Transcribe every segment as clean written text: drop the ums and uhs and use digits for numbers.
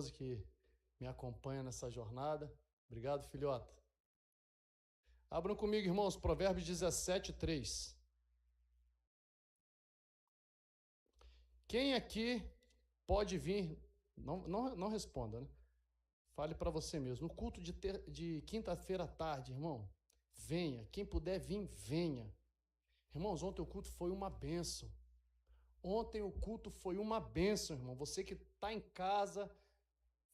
que me acompanha nessa jornada. Obrigado, filhota. Abram comigo, irmãos, Provérbios 17, 3. Quem aqui pode vir, não responda, né? Fale para você mesmo. No culto de quinta-feira à tarde, irmão, venha. Quem puder vir, venha. Irmãos, ontem o culto foi uma bênção. Ontem o culto foi uma bênção, irmão. Você que está em casa,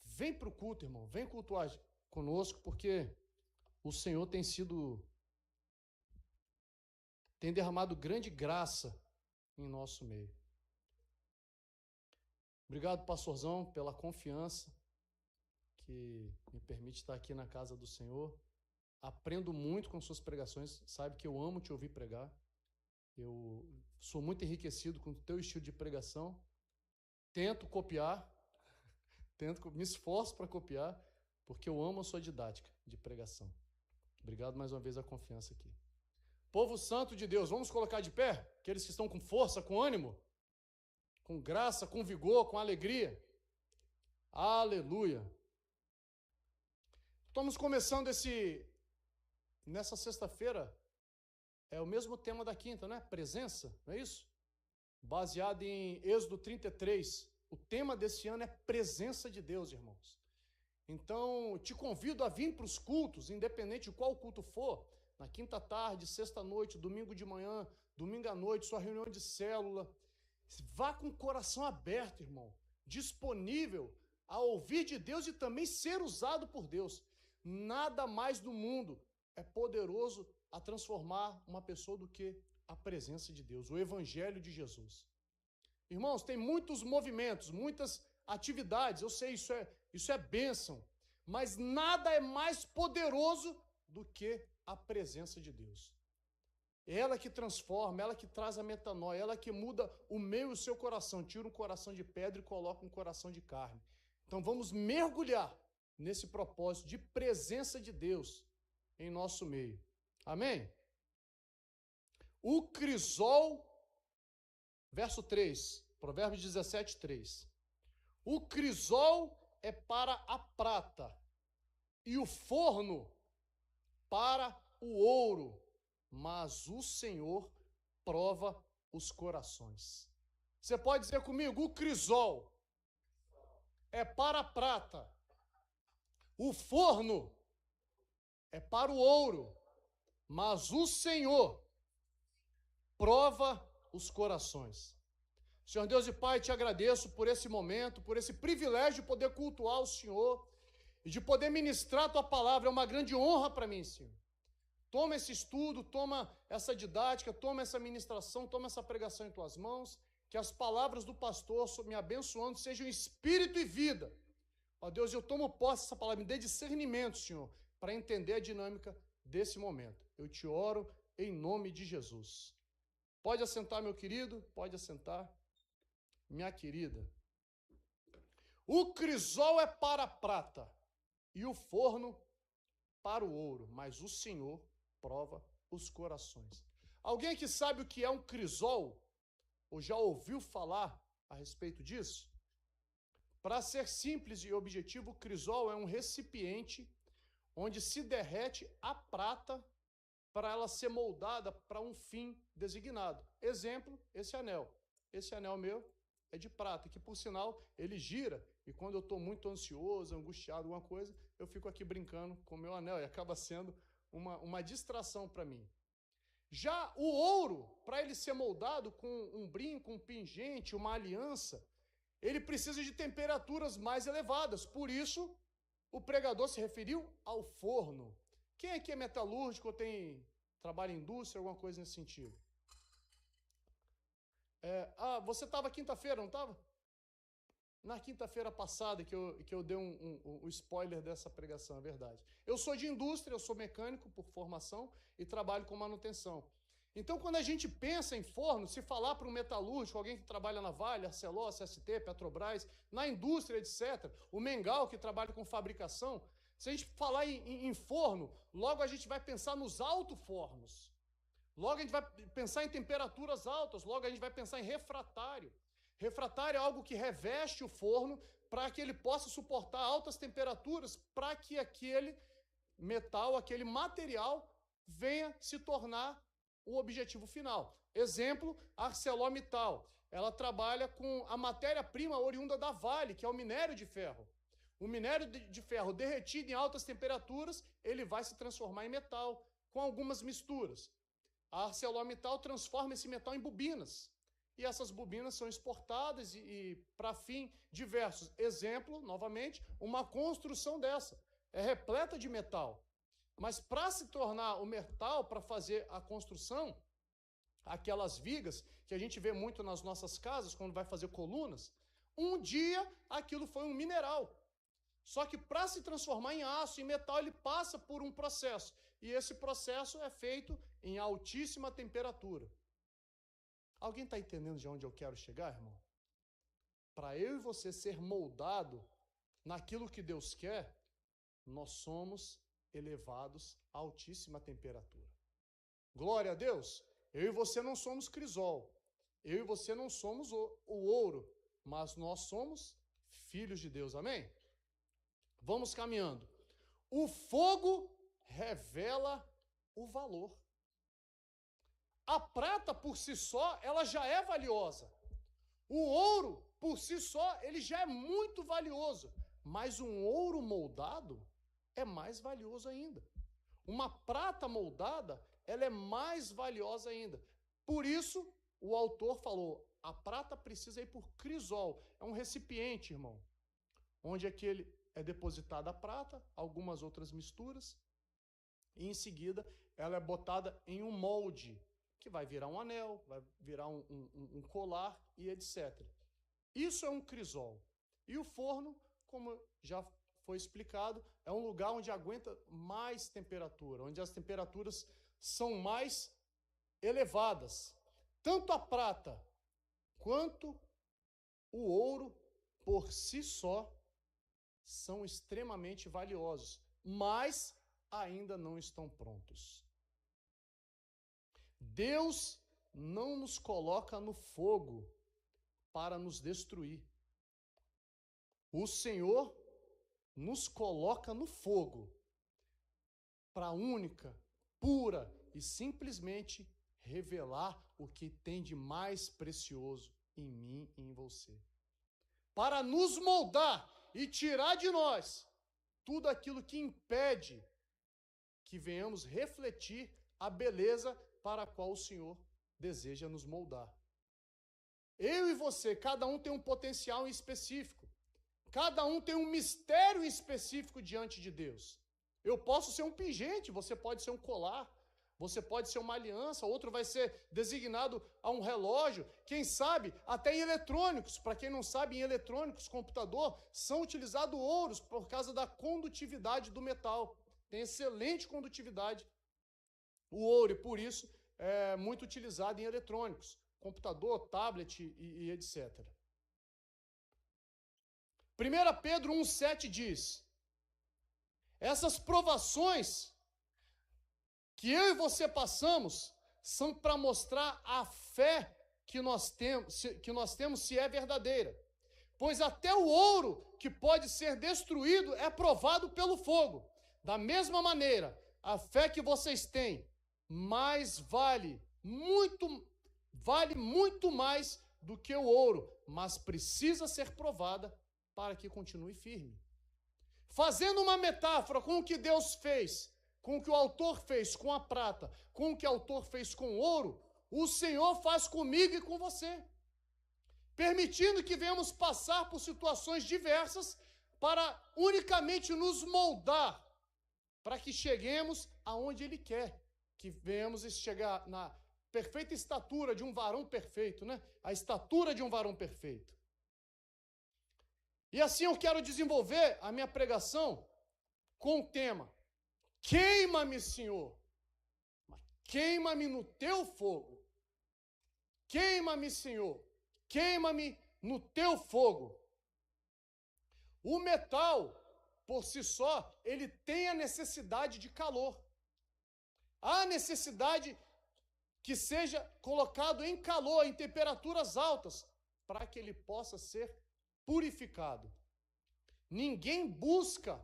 vem para o culto, irmão. Vem cultuar conosco, porque o Senhor tem derramado grande graça em nosso meio. Obrigado, pastorzão, pela confiança que me permite estar aqui na casa do Senhor. Aprendo muito com suas pregações. Sabe que eu amo te ouvir pregar. Eu sou muito enriquecido com o teu estilo de pregação. Tento copiar, me esforço para copiar, porque eu amo a sua didática de pregação. Obrigado mais uma vez a confiança aqui. Povo santo de Deus, vamos colocar de pé? Aqueles que estão com força, com ânimo, com graça, com vigor, com alegria. Aleluia. Estamos começando nessa sexta-feira, é o mesmo tema da quinta, né? Presença, não é isso? Baseado em Êxodo 33. O tema desse ano é presença de Deus, irmãos. Então, te convido a vir para os cultos, independente de qual culto for, na quinta tarde, sexta noite, domingo de manhã, domingo à noite, sua reunião de célula. Vá com o coração aberto, irmão, disponível a ouvir de Deus e também ser usado por Deus. Nada mais do mundo é poderoso a transformar uma pessoa do que a presença de Deus, o Evangelho de Jesus. Irmãos, tem muitos movimentos, muitas atividades, eu sei, isso é bênção, mas nada é mais poderoso do que a presença de Deus. Ela que transforma, ela que traz a metanoia, ela que muda o meu e o seu coração, tira um coração de pedra e coloca um coração de carne. Então vamos mergulhar nesse propósito de presença de Deus em nosso meio. Amém? O crisol, verso 3, Provérbios 17, 3. O crisol é para a prata e o forno para o ouro, mas o Senhor prova os corações. Você pode dizer comigo, o crisol é para a prata, o forno é para o ouro, mas o Senhor prova os corações. Senhor Deus e Pai, te agradeço por esse momento, por esse privilégio de poder cultuar o Senhor e de poder ministrar a Tua palavra. É uma grande honra para mim, Senhor. Toma esse estudo, toma essa didática, toma essa ministração, toma essa pregação em Tuas mãos, que as palavras do pastor me abençoando sejam espírito e vida. Ó Deus, eu tomo posse dessa palavra, me dê discernimento, Senhor, para entender a dinâmica desse momento. Eu te oro em nome de Jesus. Pode assentar, meu querido, pode assentar, minha querida. O crisol é para a prata e o forno para o ouro, mas o Senhor prova os corações. Alguém que sabe o que é um crisol, ou já ouviu falar a respeito disso? Para ser simples e objetivo, o crisol é um recipiente onde se derrete a prata para ela ser moldada para um fim designado. Exemplo, esse anel. Esse anel meu é de prata, que por sinal ele gira, e quando eu estou muito ansioso, angustiado, alguma coisa, eu fico aqui brincando com o meu anel, e acaba sendo uma distração para mim. Já o ouro, para ele ser moldado com um brinco, um pingente, uma aliança, ele precisa de temperaturas mais elevadas. Por isso, o pregador se referiu ao forno. Quem aqui é metalúrgico ou trabalha em indústria, alguma coisa nesse sentido? Você estava quinta-feira, não estava? Na quinta-feira passada que eu dei um spoiler dessa pregação, é verdade. Eu sou de indústria, eu sou mecânico por formação e trabalho com manutenção. Então, quando a gente pensa em forno, se falar para um metalúrgico, alguém que trabalha na Vale, Arcelor, CST, Petrobras, na indústria, etc., o Mengal, que trabalha com fabricação, se a gente falar em forno, logo a gente vai pensar nos alto-fornos. Logo a gente vai pensar em temperaturas altas, logo a gente vai pensar em refratário. Refratário é algo que reveste o forno para que ele possa suportar altas temperaturas, para que aquele metal, aquele material, venha se tornar o objetivo final. Exemplo, a ArcelorMittal. Ela trabalha com a matéria-prima oriunda da Vale, que é o minério de ferro. O minério de ferro derretido em altas temperaturas, ele vai se transformar em metal, com algumas misturas. A ArcelorMittal transforma esse metal em bobinas. E essas bobinas são exportadas e para fim diversos. Exemplo, novamente, uma construção dessa. É repleta de metal. Mas para se tornar o metal, para fazer a construção, aquelas vigas que a gente vê muito nas nossas casas, quando vai fazer colunas, um dia aquilo foi um mineral. Só que para se transformar em aço, em metal, ele passa por um processo. E esse processo é feito em altíssima temperatura. Alguém está entendendo de onde eu quero chegar, irmão? Para eu e você ser moldado naquilo que Deus quer, nós somos elevados a altíssima temperatura. Glória a Deus! Eu e você não somos crisol. Eu e você não somos o ouro, mas nós somos filhos de Deus. Amém? Vamos caminhando. O fogo revela o valor. A prata por si só, ela já é valiosa. O ouro por si só, ele já é muito valioso. Mas um ouro moldado é mais valioso ainda. Uma prata moldada, ela é mais valiosa ainda. Por isso, o autor falou, a prata precisa ir por crisol. É um recipiente, irmão, onde aquele é depositada a prata, algumas outras misturas, e em seguida ela é botada em um molde, que vai virar um anel, vai virar um colar e etc. Isso é um crisol. E o forno, como já foi explicado, é um lugar onde aguenta mais temperatura, onde as temperaturas são mais elevadas. Tanto a prata quanto o ouro, por si só, são extremamente valiosos, mas ainda não estão prontos. Deus não nos coloca no fogo para nos destruir. O Senhor nos coloca no fogo para a única, pura e simplesmente revelar o que tem de mais precioso em mim e em você. Para nos moldar e tirar de nós tudo aquilo que impede que venhamos refletir a beleza para a qual o Senhor deseja nos moldar. Eu e você, cada um tem um potencial específico. Cada um tem um mistério específico diante de Deus. Eu posso ser um pingente, você pode ser um colar, você pode ser uma aliança, outro vai ser designado a um relógio, quem sabe até em eletrônicos. Para quem não sabe, em eletrônicos, computador, são utilizados ouros por causa da condutividade do metal. Tem excelente condutividade o ouro, e por isso é muito utilizado em eletrônicos, computador, tablet e etc. 1 Pedro 1,7 diz, essas provações que eu e você passamos são para mostrar a fé que nós temos se é verdadeira. Pois até o ouro que pode ser destruído é provado pelo fogo. Da mesma maneira, a fé que vocês têm vale muito mais do que o ouro, mas precisa ser provada para que continue firme. Fazendo uma metáfora com o que Deus fez, com o que o autor fez com a prata, com o que o autor fez com o ouro, o Senhor faz comigo e com você, permitindo que venhamos passar por situações diversas para unicamente nos moldar, para que cheguemos aonde Ele quer, que venhamos chegar na perfeita estatura de um varão perfeito, né? A estatura de um varão perfeito. E assim eu quero desenvolver a minha pregação com o tema: queima-me, Senhor, queima-me no teu fogo. Queima-me, Senhor, queima-me no teu fogo. O metal, por si só, ele tem a necessidade de calor. Há necessidade que seja colocado em calor, em temperaturas altas, para que ele possa ser purificado. Ninguém busca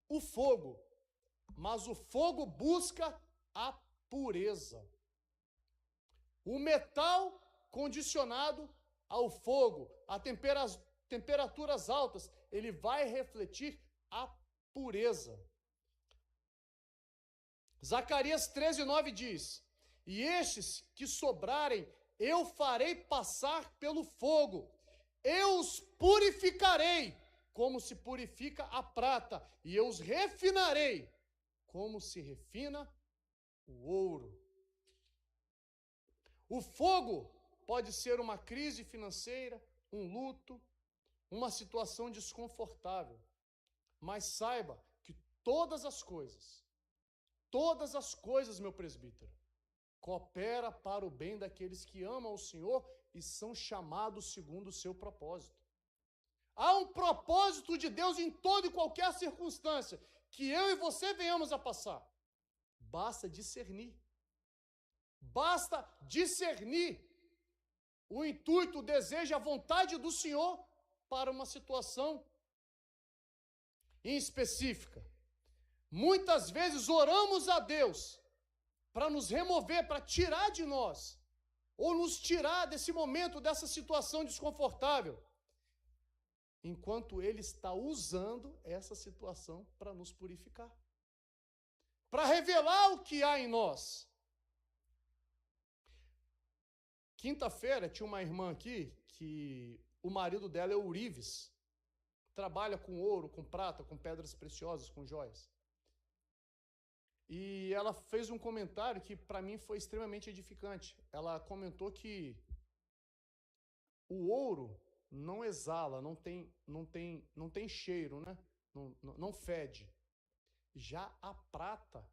o fogo, mas o fogo busca a pureza. O metal condicionado ao fogo, a temperaturas altas, ele vai refletir a pureza. Zacarias 13:9 diz: e estes que sobrarem, eu farei passar pelo fogo, eu os purificarei, como se purifica a prata, e eu os refinarei, como se refina o ouro. O fogo pode ser uma crise financeira, um luto, uma situação desconfortável, mas saiba que todas as coisas, meu presbítero, coopera para o bem daqueles que amam o Senhor e são chamados segundo o seu propósito. Há um propósito de Deus em toda e qualquer circunstância que eu e você venhamos a passar. Basta discernir. Basta discernir o intuito, o desejo, a vontade do Senhor para uma situação em específica. Muitas vezes oramos a Deus para nos remover, para tirar de nós, ou nos tirar desse momento, dessa situação desconfortável, enquanto Ele está usando essa situação para nos purificar, para revelar o que há em nós. Quinta-feira tinha uma irmã aqui, que o marido dela é ourives, trabalha com ouro, com prata, com pedras preciosas, com joias. E ela fez um comentário que para mim foi extremamente edificante. Ela comentou que o ouro não exala, não tem cheiro, né? Não fede. Já a prata,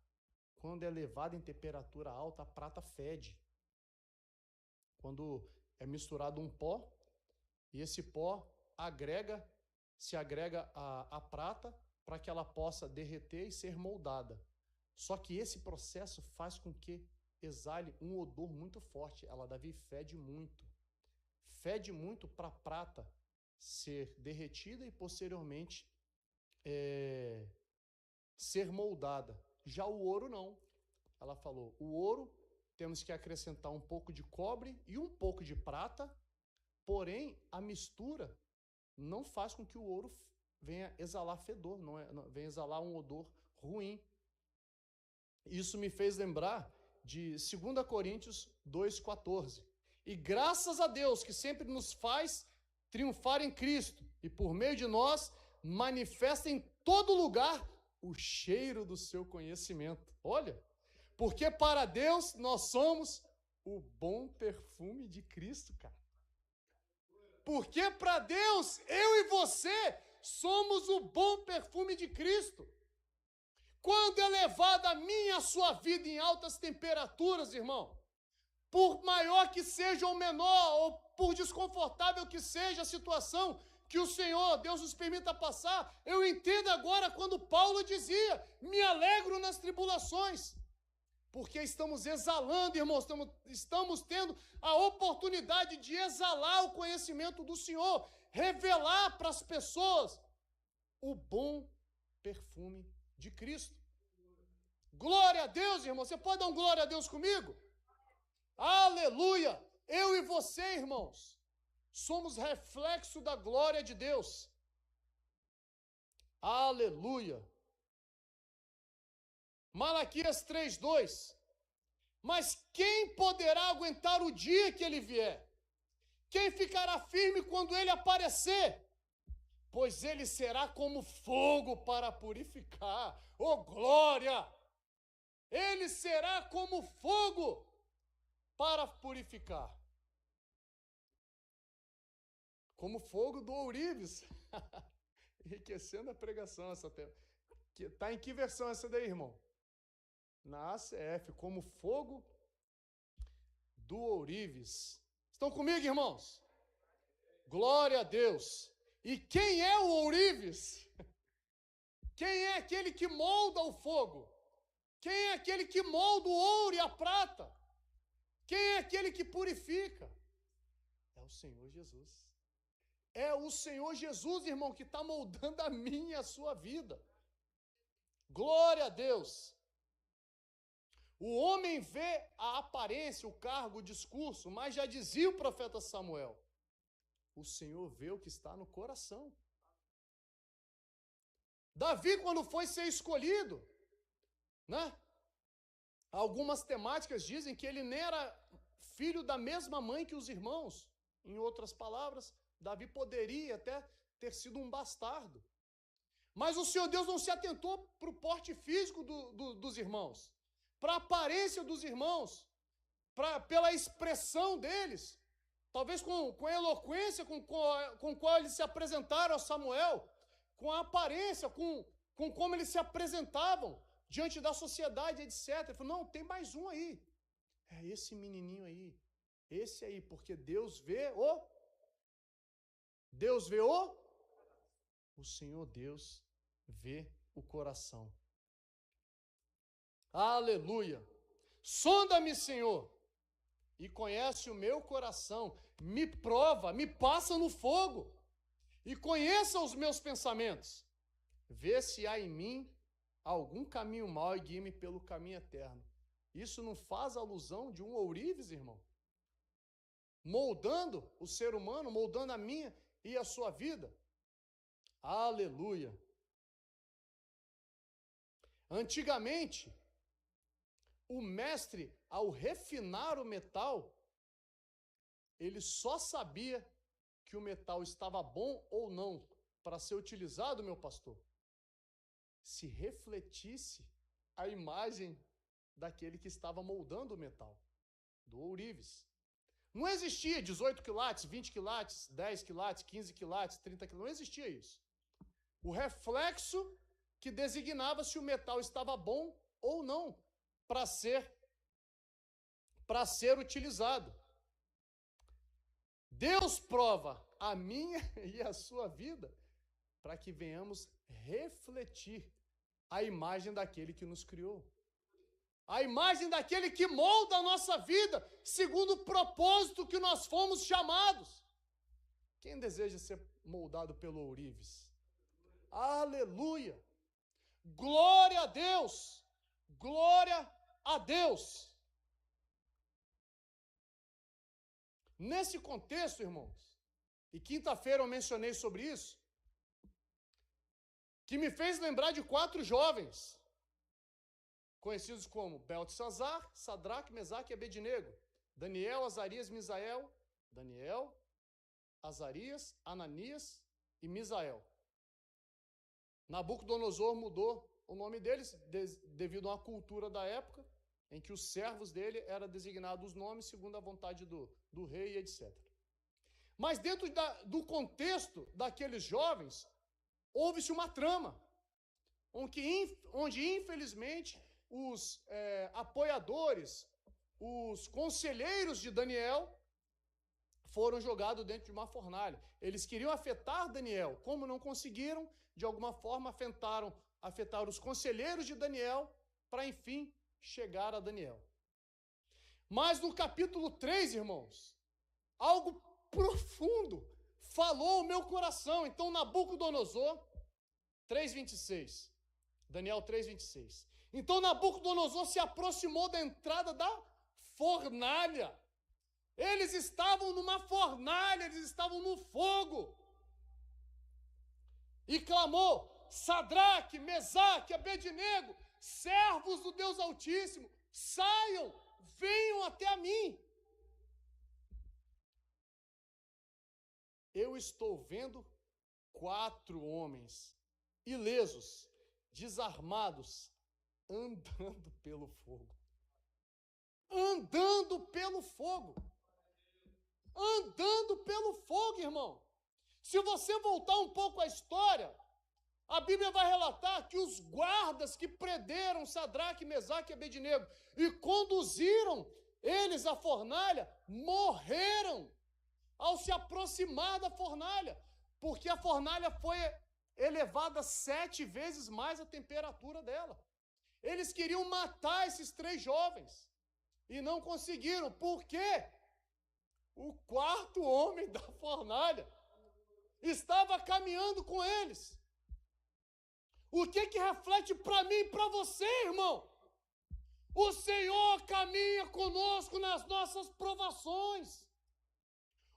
quando é levada em temperatura alta, a prata fede. Quando é misturado um pó, e esse pó se agrega à prata para que ela possa derreter e ser moldada. Só que esse processo faz com que exale um odor muito forte. Ela, Davi, fede muito. Fede muito para a prata ser derretida e posteriormente ser moldada. Já o ouro não. Ela falou, o ouro temos que acrescentar um pouco de cobre e um pouco de prata, porém a mistura não faz com que o ouro venha exalar fedor, venha exalar um odor ruim. Isso me fez lembrar de 2 Coríntios 2,14. E graças a Deus que sempre nos faz triunfar em Cristo e por meio de nós manifesta em todo lugar o cheiro do seu conhecimento. Olha, porque para Deus nós somos o bom perfume de Cristo, cara. Porque para Deus, eu e você somos o bom perfume de Cristo. Quando é levada a minha e a sua vida em altas temperaturas, irmão, por maior que seja ou menor, ou por desconfortável que seja a situação que o Senhor, Deus nos permita passar, eu entendo agora quando Paulo dizia, me alegro nas tribulações, porque estamos exalando, irmãos, estamos tendo a oportunidade de exalar o conhecimento do Senhor, revelar para as pessoas o bom perfume de Cristo. Glória a Deus, irmão. Você pode dar um glória a Deus comigo? Aleluia! Eu e você, irmãos, somos reflexo da glória de Deus. Aleluia! Malaquias 3:2. Mas quem poderá aguentar o dia que ele vier? Quem ficará firme quando ele aparecer? Pois ele será como fogo para purificar. Oh, glória! Ele será como fogo para purificar. Como fogo do ourives. Enriquecendo a pregação essa tema. Está em que versão essa daí, irmão? Na ACF, como fogo do ourives. Estão comigo, irmãos? Glória a Deus. E quem é o ourives? Quem é aquele que molda o fogo? Quem é aquele que molda o ouro e a prata? Quem é aquele que purifica? É o Senhor Jesus. É o Senhor Jesus, irmão, que está moldando a minha e a sua vida. Glória a Deus. O homem vê a aparência, o cargo, o discurso, mas já dizia o profeta Samuel, o Senhor vê o que está no coração. Davi, quando foi ser escolhido, né? Algumas temáticas dizem que ele nem era filho da mesma mãe que os irmãos. Em outras palavras, Davi poderia até ter sido um bastardo. Mas o Senhor Deus não se atentou para o porte físico dos irmãos, para a aparência dos irmãos, pela expressão deles, talvez com a eloquência com qual eles se apresentaram a Samuel, com a aparência, com como eles se apresentavam diante da sociedade, etc. Ele falou, não, tem mais um aí. É esse menininho aí. Esse aí, porque Deus vê o Senhor Deus vê o coração. Aleluia. Sonda-me, Senhor, e conhece o meu coração. Me prova, me passa no fogo e conheça os meus pensamentos. Vê se há em mim algum caminho mau e guie-me pelo caminho eterno. Isso não faz alusão de um ourives, irmão? Moldando o ser humano, moldando a minha e a sua vida. Aleluia. Antigamente, o mestre, ao refinar o metal, ele só sabia que o metal estava bom ou não para ser utilizado, meu pastor, se refletisse a imagem daquele que estava moldando o metal, do ourives. Não existia 18 quilates, 20 quilates, 10 quilates, 15 quilates, 30 quilates, não existia isso. O reflexo que designava se o metal estava bom ou não para ser utilizado. Deus prova a minha e a sua vida para que venhamos refletir a imagem daquele que nos criou. A imagem daquele que molda a nossa vida segundo o propósito que nós fomos chamados. Quem deseja ser moldado pelo ourives? Aleluia! Glória a Deus! Glória a Deus! Nesse contexto, irmãos, e quinta-feira eu mencionei sobre isso, que me fez lembrar de 4 jovens, conhecidos como Beltesazar, Sadraque, Mesaque e Abednego, Daniel, Azarias, Misael, Daniel, Azarias, Ananias e Misael. Nabucodonosor mudou o nome deles devido a uma cultura da época, em que os servos dele eram designados os nomes segundo a vontade do rei, etc. Mas dentro do contexto daqueles jovens, houve-se uma trama, onde infelizmente, os apoiadores, os conselheiros de Daniel, foram jogados dentro de uma fornalha. Eles queriam afetar Daniel, como não conseguiram, de alguma forma afetaram os conselheiros de Daniel, para enfim chegar a Daniel. Mas no capítulo 3, irmãos, algo profundo falou o meu coração. Então Nabucodonosor 3:26, Daniel 3:26. Então Nabucodonosor se aproximou da entrada da fornalha. Eles estavam numa fornalha, eles estavam no fogo. E clamou: Sadraque, Mesaque, Abednego, servos do Deus Altíssimo, saiam, venham até a mim. Eu estou vendo 4 homens ilesos, desarmados, andando pelo fogo. Andando pelo fogo. Andando pelo fogo, irmão. Se você voltar um pouco à história, a Bíblia vai relatar que os guardas que prenderam Sadraque, Mesaque e Abednego e conduziram eles à fornalha, morreram ao se aproximar da fornalha, porque a fornalha foi elevada 7 vezes mais a temperatura dela. Eles queriam matar esses 3 jovens e não conseguiram. Por quê? O 4º homem da fornalha estava caminhando com eles. O que reflete para mim e para você, irmão? O Senhor caminha conosco nas nossas provações.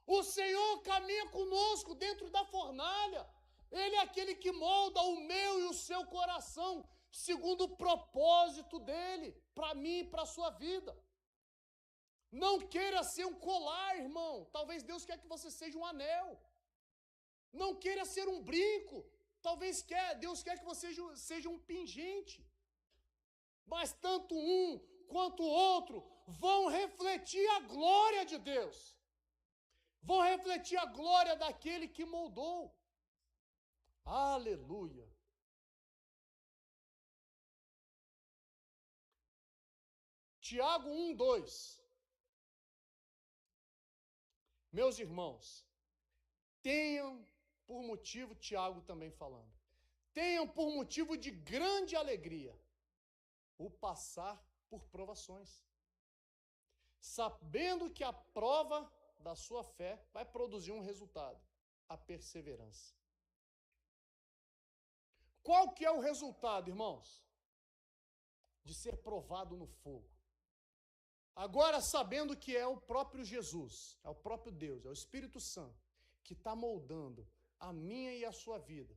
O Senhor caminha conosco dentro da fornalha. Ele é aquele que molda o meu e o seu coração, segundo o propósito dele, para mim e para a sua vida. Não queira ser um colar, irmão. Talvez Deus quer que você seja um anel. Não queira ser um brinco. Talvez Deus quer que você seja um pingente. Mas tanto um quanto o outro vão refletir a glória de Deus. Vão refletir a glória daquele que moldou. Aleluia. Tiago 1:2. Meus irmãos, tenham por motivo, Tiago também falando, tenham por motivo de grande alegria o passar por provações, sabendo que a prova da sua fé vai produzir um resultado, a perseverança. Qual que é o resultado, irmãos? De ser provado no fogo. Agora, sabendo que é o próprio Jesus, é o próprio Deus, é o Espírito Santo, que está moldando a minha e a sua vida,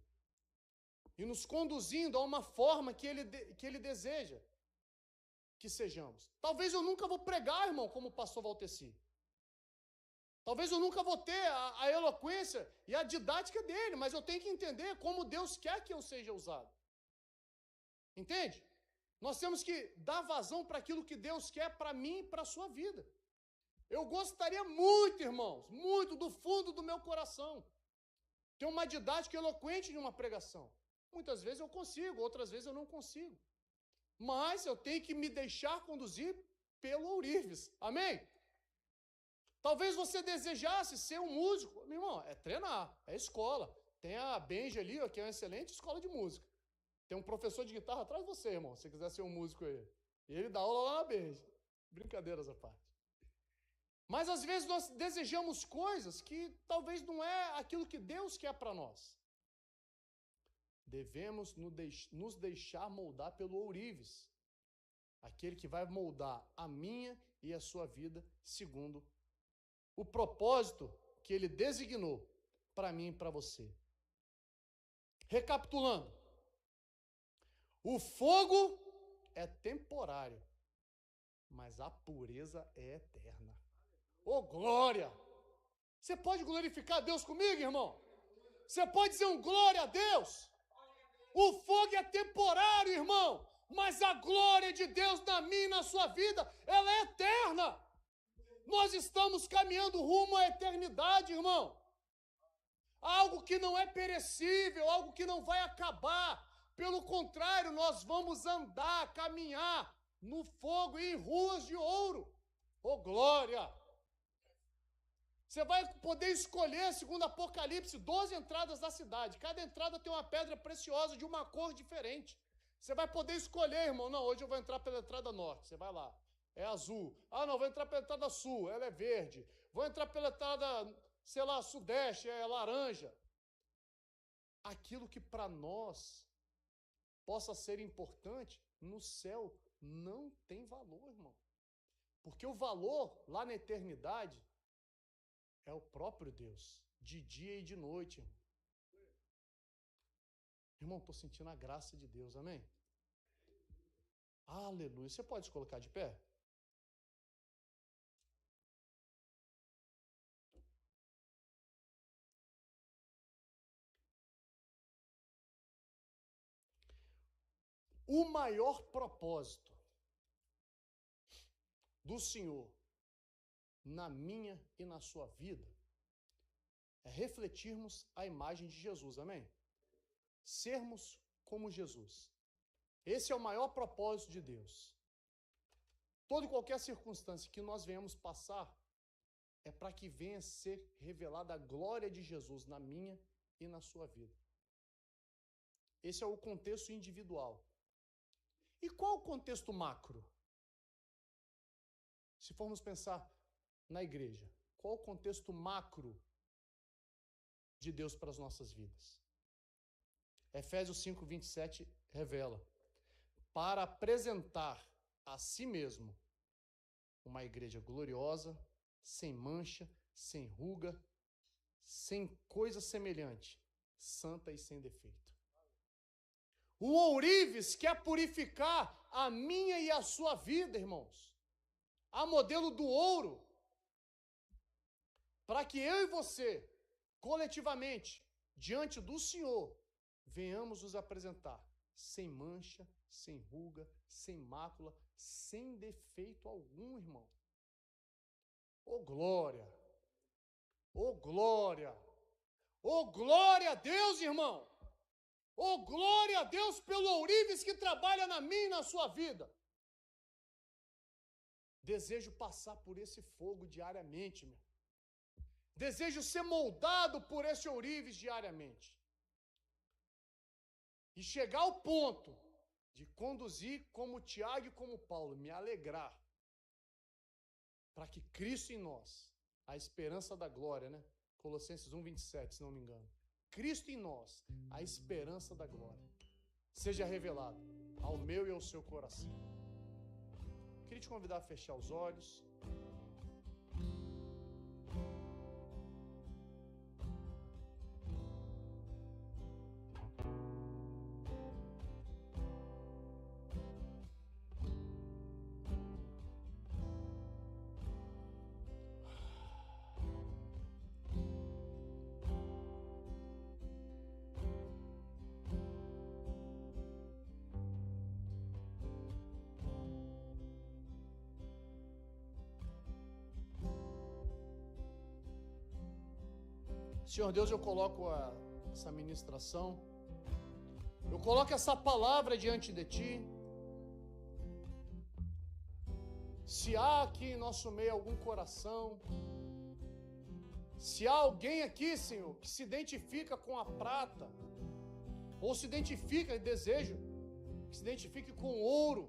e nos conduzindo a uma forma que ele deseja que sejamos. Talvez eu nunca vou pregar, irmão, como o pastor Valteci. Talvez eu nunca vou ter a eloquência e a didática dele, mas eu tenho que entender como Deus quer que eu seja usado. Entende? Nós temos que dar vazão para aquilo que Deus quer para mim e para a sua vida. Eu gostaria muito, irmãos, muito do fundo do meu coração, ter uma didática eloquente de uma pregação. Muitas vezes eu consigo, outras vezes eu não consigo. Mas eu tenho que me deixar conduzir pelo ourives. Amém? Talvez você desejasse ser um músico. Meu irmão, é treinar, é escola. Tem a Benji ali, que é uma excelente escola de música. Tem um professor de guitarra atrás de você, irmão, se você quiser ser um músico aí. E ele dá aula lá na Benji. Brincadeiras à parte. Mas às vezes nós desejamos coisas que talvez não é aquilo que Deus quer para nós. Devemos nos deixar moldar pelo ourives, aquele que vai moldar a minha e a sua vida segundo o propósito que ele designou para mim e para você. Recapitulando, o fogo é temporário, mas a pureza é eterna. Ô, glória! Você pode glorificar Deus comigo, irmão? Você pode dizer um glória a Deus? O fogo é temporário, irmão, mas a glória de Deus na minha e na sua vida, ela é eterna. Nós estamos caminhando rumo à eternidade, irmão. Algo que não é perecível, algo que não vai acabar. Pelo contrário, nós vamos andar, caminhar no fogo e em ruas de ouro. Ô, glória! Você vai poder escolher, segundo Apocalipse, 12 entradas da cidade. Cada entrada tem uma pedra preciosa de uma cor diferente. Você vai poder escolher, irmão. Não, hoje eu vou entrar pela entrada norte. Você vai lá. É azul. Ah, não, vou entrar pela entrada sul. Ela é verde. Vou entrar pela entrada, sei lá, sudeste. É laranja. Aquilo que para nós possa ser importante, no céu não tem valor, irmão. Porque o valor lá na eternidade é o próprio Deus, de dia e de noite, irmão. Irmão, estou sentindo a graça de Deus, amém? Aleluia. Você pode se colocar de pé? O maior propósito do Senhor na minha e na sua vida é refletirmos a imagem de Jesus, amém? Sermos como Jesus. Esse é o maior propósito de Deus. Toda e qualquer circunstância que nós venhamos passar é para que venha ser revelada a glória de Jesus na minha e na sua vida. Esse é o contexto individual. E qual o contexto macro? Se formos pensar na igreja, qual o contexto macro de Deus para as nossas vidas. Efésios 5:27 revela: para apresentar a si mesmo uma igreja gloriosa, sem mancha, sem ruga, sem coisa semelhante, santa e sem defeito. O ourives quer purificar a minha e a sua vida, irmãos, a modelo do ouro, para que eu e você, coletivamente, diante do Senhor, venhamos nos apresentar sem mancha, sem ruga, sem mácula, sem defeito algum, irmão. Oh glória! Oh glória! Oh glória a Deus, irmão! Oh glória a Deus pelo ourives que trabalha na minha e na sua vida. Desejo passar por esse fogo diariamente, meu. Desejo ser moldado por esse ourives diariamente. E chegar ao ponto de conduzir como Tiago e como Paulo, me alegrar, para que Cristo em nós, a esperança da glória, né? Colossenses 1:27, se não me engano. Cristo em nós, a esperança da glória, seja revelado ao meu e ao seu coração. Queria te convidar a fechar os olhos. Senhor Deus, eu coloco essa ministração, eu coloco essa palavra diante de Ti. Se há aqui em nosso meio algum coração, se há alguém aqui, Senhor, que se identifica com a prata, ou se identifica e deseja, que se identifique com o ouro,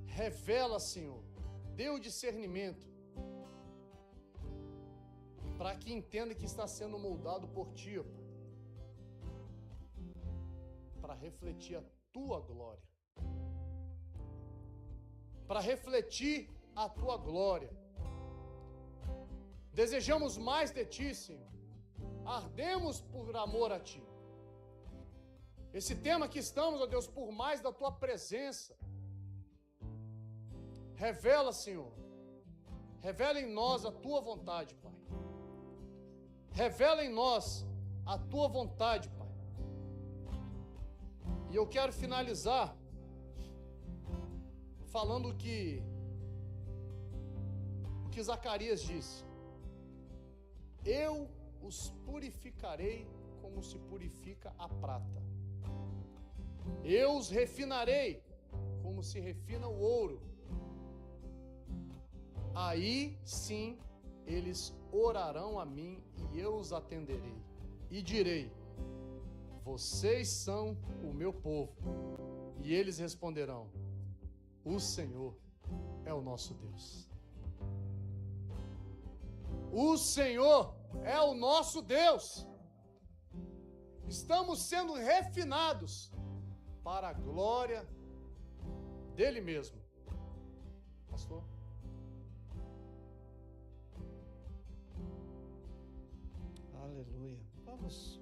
revela, Senhor, dê o discernimento, para que entenda que está sendo moldado por Ti, ó Pai, para refletir a Tua glória, para refletir a Tua glória. Desejamos mais de Ti, Senhor, ardemos por amor a Ti. Esse tema que estamos, ó Deus, por mais da Tua presença, revela, Senhor, revela em nós a Tua vontade, Pai. Revela em nós a Tua vontade, Pai. E eu quero finalizar falando o que Zacarias disse: eu os purificarei como se purifica a prata. Eu os refinarei como se refina o ouro. Aí sim eles orarão a mim e eu os atenderei. E direi: vocês são o meu povo. E eles responderão: o Senhor é o nosso Deus. O Senhor é o nosso Deus. Estamos sendo refinados para a glória dele mesmo. Pastor? Aleluia. Vamos